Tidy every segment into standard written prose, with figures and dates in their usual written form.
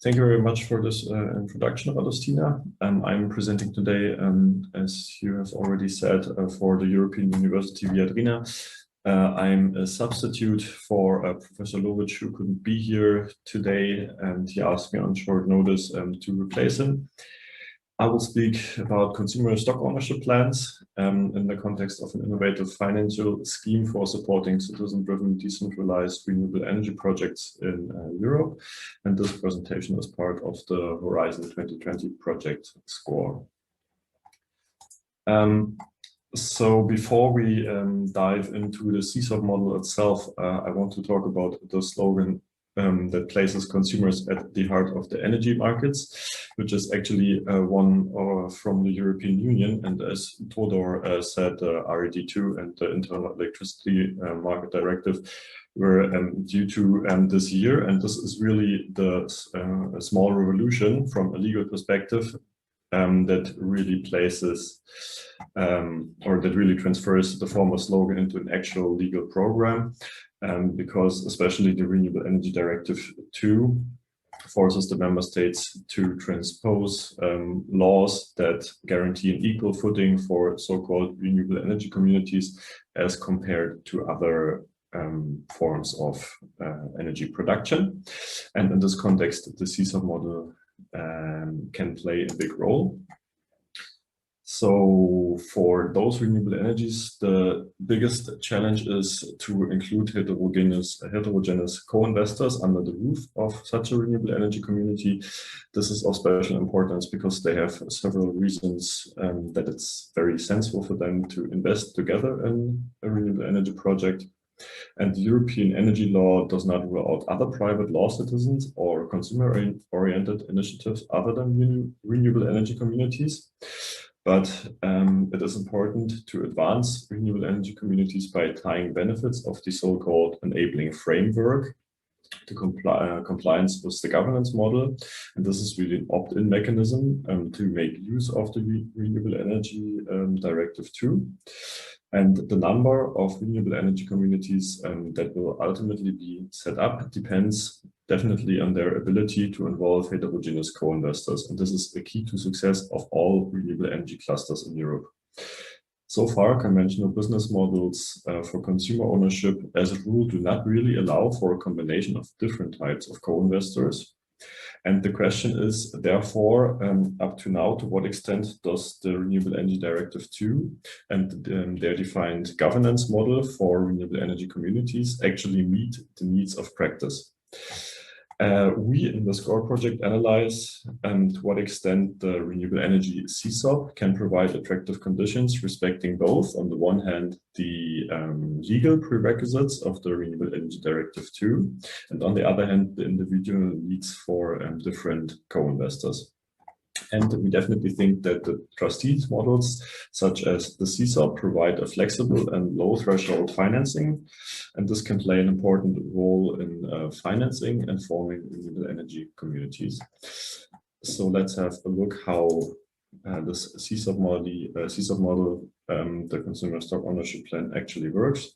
Thank you very much for this introduction, Radostina. I'm presenting today, as you have already said, for the Europa-Universität Viadrina. I'm a substitute for Professor Lovic, who couldn't be here today, and he asked me on short notice to replace him. I will speak about consumer stock ownership plans in the context of an innovative financial scheme for supporting citizen-driven decentralized renewable energy projects in Europe. And this presentation is part of the Horizon 2020 project SCORE. So before we dive into the CSOP model itself, I want to talk about the slogan that places consumers at the heart of the energy markets, which is actually one from the European Union. And as Todor said, RED2 and the Internal Electricity Market Directive were due to this year. And this is really the small revolution from a legal perspective that really places or that really transfers the former slogan into an actual legal program. Because especially the Renewable Energy Directive 2 forces the member states to transpose laws that guarantee an equal footing for so-called renewable energy communities as compared to other forms of energy production. And in this context, the CSOP model can play a big role. So for those renewable energies, the biggest challenge is to include heterogeneous co-investors under the roof of such a renewable energy community. This is of special importance because they have several reasons that it's very sensible for them to invest together in a renewable energy project. And the European energy law does not rule out other private law citizens or consumer-oriented initiatives other than renewable energy communities. But it is important to advance renewable energy communities by tying benefits of the so-called enabling framework to compliance with the governance model. And this is really an opt-in mechanism to make use of the Renewable Energy Directive 2. And the number of renewable energy communities that will ultimately be set up depends definitely on their ability to involve heterogeneous co-investors. And this is the key to success of all renewable energy clusters in Europe. So far, conventional business models for consumer ownership as a rule do not really allow for a combination of different types of co-investors. And the question is, therefore, up to now, to what extent does the Renewable Energy Directive 2 and their defined governance model for renewable energy communities actually meet the needs of practice? We in the SCORE project analyze to what extent the renewable energy CSOP can provide attractive conditions respecting both, on the one hand, the legal prerequisites of the Renewable Energy Directive 2, and on the other hand, the individual needs for different co-investors. And we definitely think that the trustees models, such as the CSOP, provide a flexible and low threshold financing. And this can play an important role in financing and forming renewable energy communities. So let's have a look how this CSOP model, the consumer stock ownership plan, actually works.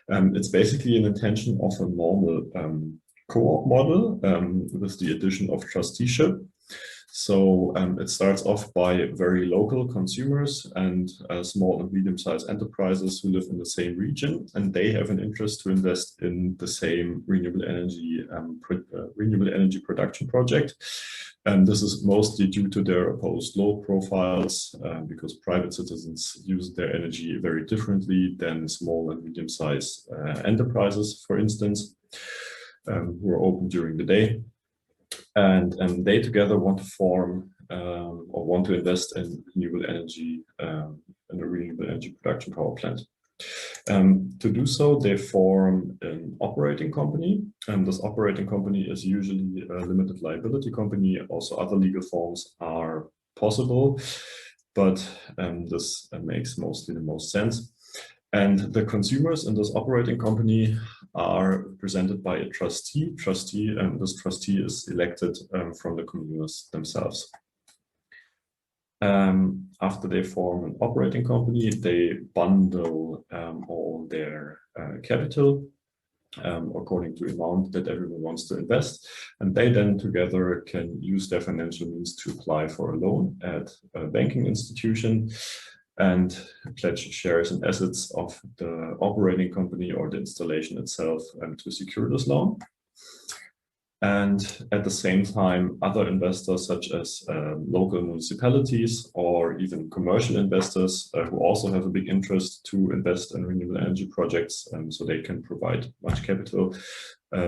It's basically an intention of a normal co-op model with the addition of trusteeship. So it starts off by very local consumers and small and medium-sized enterprises who live in the same region, and they have an interest to invest in the same renewable energy production project. And this is mostly due to their opposed load profiles, because private citizens use their energy very differently than small and medium-sized enterprises, for instance, who are open during the day. And they together want to form or want to invest in renewable energy, in a renewable energy production power plant. To do so, they form an operating company, and this operating company is usually a limited liability company. Also, other legal forms are possible, but this makes mostly the most sense. And the consumers in this operating company are presented by a trustee, and this trustee is elected from the consumers themselves. After they form an operating company, they bundle all their capital according to amount that everyone wants to invest. And they then together can use their financial means to apply for a loan at a banking institution and pledge shares and assets of the operating company or the installation itself to secure this loan. And at the same time, other investors such as local municipalities or even commercial investors who also have a big interest to invest in renewable energy projects, so they can provide much capital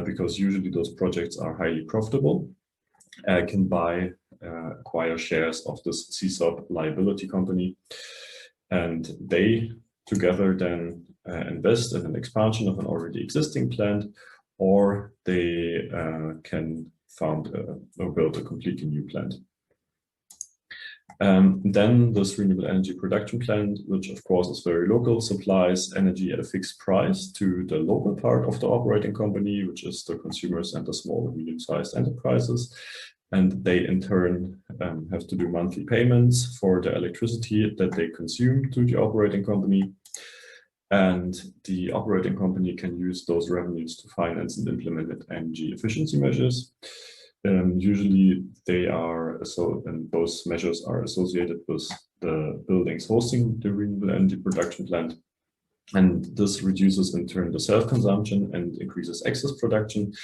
because usually those projects are highly profitable, can acquire shares of this CSOP liability company. And they together then invest in an expansion of an already existing plant, or they can found or build a completely new plant. Then this renewable energy production plant, which of course is very local, supplies energy at a fixed price to the local part of the operating company, which is the consumers and the small and medium-sized enterprises. And they in turn have to do monthly payments for the electricity that they consume to the operating company. And the operating company can use those revenues to finance and implement energy efficiency measures. Usually they are, and those measures are associated with the buildings hosting the renewable energy production plant. And this reduces in turn the self-consumption and increases excess production.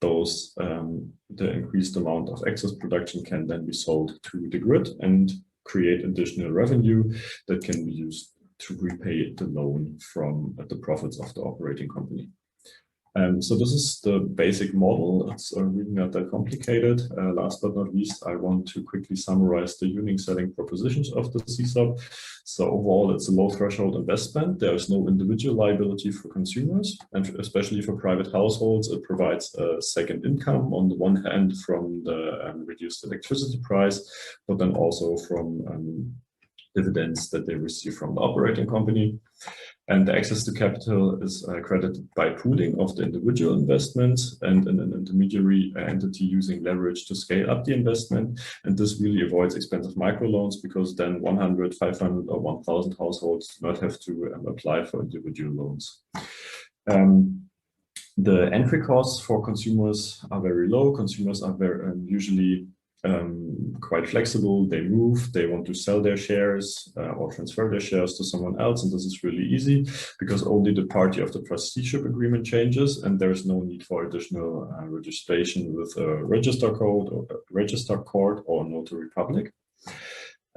The increased amount of excess production can then be sold to the grid and create additional revenue that can be used to repay the loan from the profits of the operating company. So this is the basic model. It's really not that complicated. Last but not least, I want to quickly summarize the unique selling propositions of the CSOP. So overall, it's a low threshold investment. There is no individual liability for consumers, and especially for private households, it provides a second income on the one hand from the reduced electricity price, but then also from dividends that they receive from the operating company. And the access to capital is credited by pooling of the individual investments and an intermediary entity using leverage to scale up the investment. And this really avoids expensive microloans because then 100, 500 or 1,000 households do not have to apply for individual loans. The entry costs for consumers are very low. Consumers are very usually quite flexible. They move, they want to sell their shares or transfer their shares to someone else, and this is really easy because only the party of the trusteeship agreement changes, and there is no need for additional registration with a register code or a register court or notary public.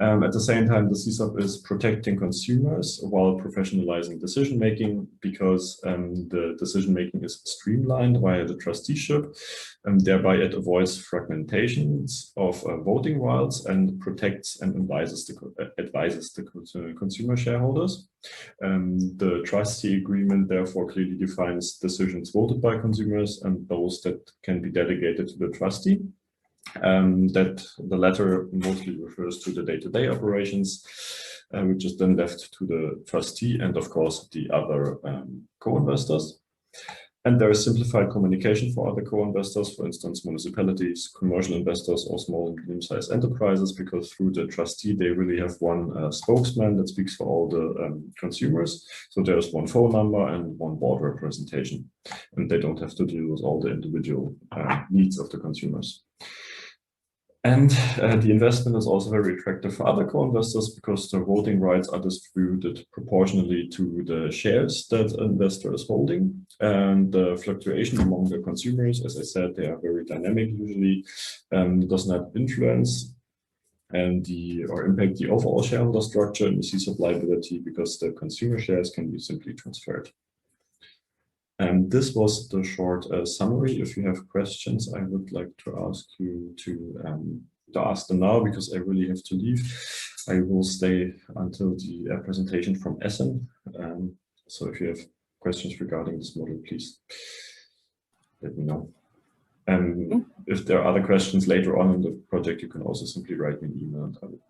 At the same time, the CSOP is protecting consumers while professionalizing decision-making because the decision-making is streamlined via the trusteeship, and thereby it avoids fragmentations of voting rights and protects and advises the consumer shareholders. The trustee agreement therefore clearly defines decisions voted by consumers and those that can be delegated to the trustee. That the latter mostly refers to the day-to-day operations, which is then left to the trustee and of course the other co-investors. And there is simplified communication for other co-investors, for instance, municipalities, commercial investors, or small and medium-sized enterprises, because through the trustee, they really have one spokesman that speaks for all the consumers. So there's one phone number and one board representation, and they don't have to deal with all the individual needs of the consumers. And the investment is also very attractive for other co-investors because the voting rights are distributed proportionally to the shares that an investor is holding. And the fluctuation among the consumers, as I said, they are very dynamic usually, does not influence or impact the overall shareholder structure in the CSOP liability because the consumer shares can be simply transferred. And this was the short summary. If you have questions, I would like to ask you to ask them now because I really have to leave. I will stay until the presentation from Essen. So if you have questions regarding this model, please let me know. If there are other questions later on in the project, you can also simply write me an email and I will